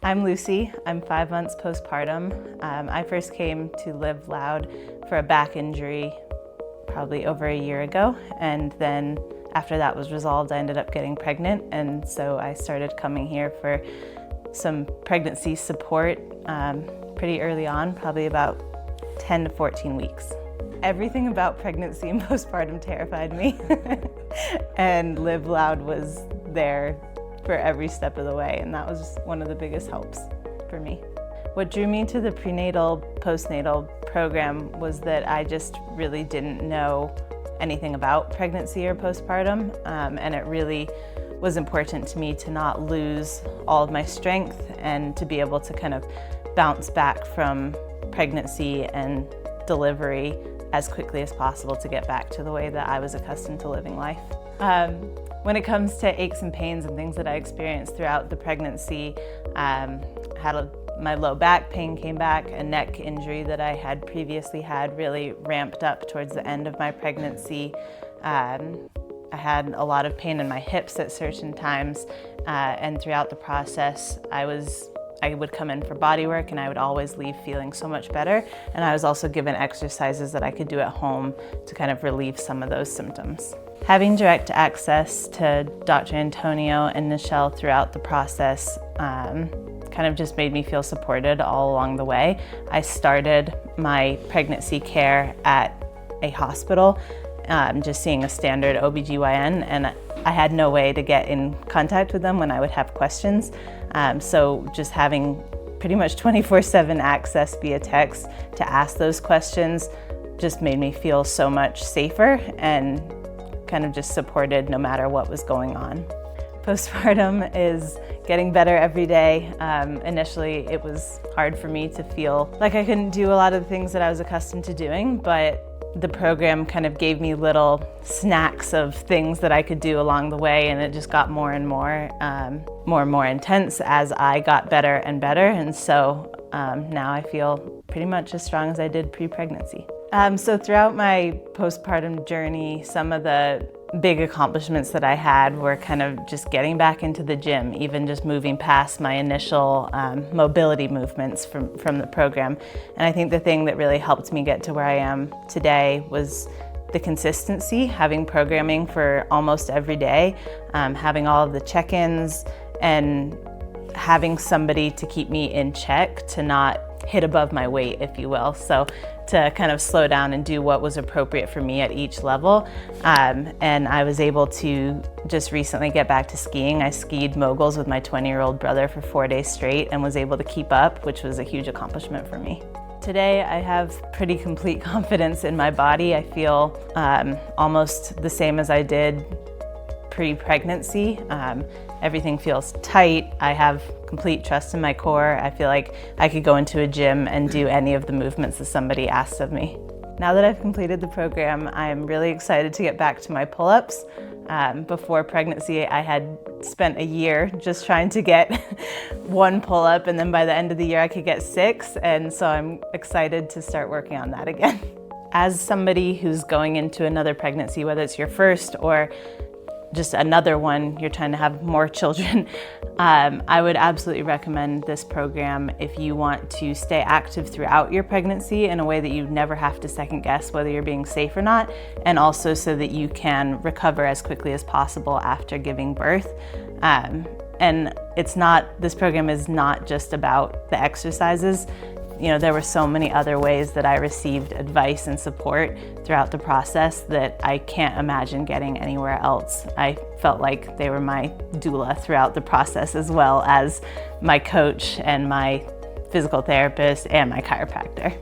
I'm Lucy. I'm 5 months postpartum. I first came to Live Loud for a back injury probably over a year ago, and then after that was resolved, I ended up getting pregnant, and so I started coming here for some pregnancy support pretty early on, probably about 10 to 14 weeks. Everything about pregnancy and postpartum terrified me, and Live Loud was there for every step of the way, and that was one of the biggest helps for me. What drew me to the prenatal postnatal program was that I just really didn't know anything about pregnancy or postpartum, and it really was important to me to not lose all of my strength and to be able to kind of bounce back from pregnancy and delivery as quickly as possible to get back to the way that I was accustomed to living life. When it comes to aches and pains and things that I experienced throughout the pregnancy, my low back pain came back, a neck injury that I had previously had really ramped up towards the end of my pregnancy. I had a lot of pain in my hips at certain times, and throughout the process I would come in for body work and I would always leave feeling so much better, and I was also given exercises that I could do at home to kind of relieve some of those symptoms. Having direct access to Dr. Antonio and Nichelle throughout the process kind of just made me feel supported all along the way. I started my pregnancy care at a hospital, just seeing a standard OBGYN, and I had no way to get in contact with them when I would have questions. So just having pretty much 24/7 access via text to ask those questions just made me feel so much safer and kind of just supported no matter what was going on. Postpartum is getting better every day. Initially, it was hard for me to feel like I couldn't do a lot of the things that I was accustomed to doing, but the program kind of gave me little snacks of things that I could do along the way, and it just got more and more intense as I got better and better, and so now I feel pretty much as strong as I did pre-pregnancy. So throughout my postpartum journey, some of the big accomplishments that I had were kind of just getting back into the gym, even just moving past my initial mobility movements from the program. And I think the thing that really helped me get to where I am today was the consistency, having programming for almost every day, having all of the check-ins, and having somebody to keep me in check, to not hit above my weight, if you will. So to kind of slow down and do what was appropriate for me at each level. And I was able to just recently get back to skiing. I skied moguls with my 20-year-old brother for 4 days straight and was able to keep up, which was a huge accomplishment for me. Today I have pretty complete confidence in my body. I feel almost the same as I did pre-pregnancy. Everything feels tight. I have complete trust in my core. I feel like I could go into a gym and do any of the movements that somebody asks of me. Now that I've completed the program, I'm really excited to get back to my pull-ups. Before pregnancy, I had spent a year just trying to get one pull-up, and then by the end of the year I could get 6, and so I'm excited to start working on that again. As somebody who's going into another pregnancy, whether it's your first or just another one, you're trying to have more children, I would absolutely recommend this program if you want to stay active throughout your pregnancy in a way that you never have to second guess whether you're being safe or not, and also so that you can recover as quickly as possible after giving birth. And this program is not just about the exercises. You know, there were so many other ways that I received advice and support throughout the process that I can't imagine getting anywhere else. I felt like they were my doula throughout the process, as well as my coach and my physical therapist and my chiropractor.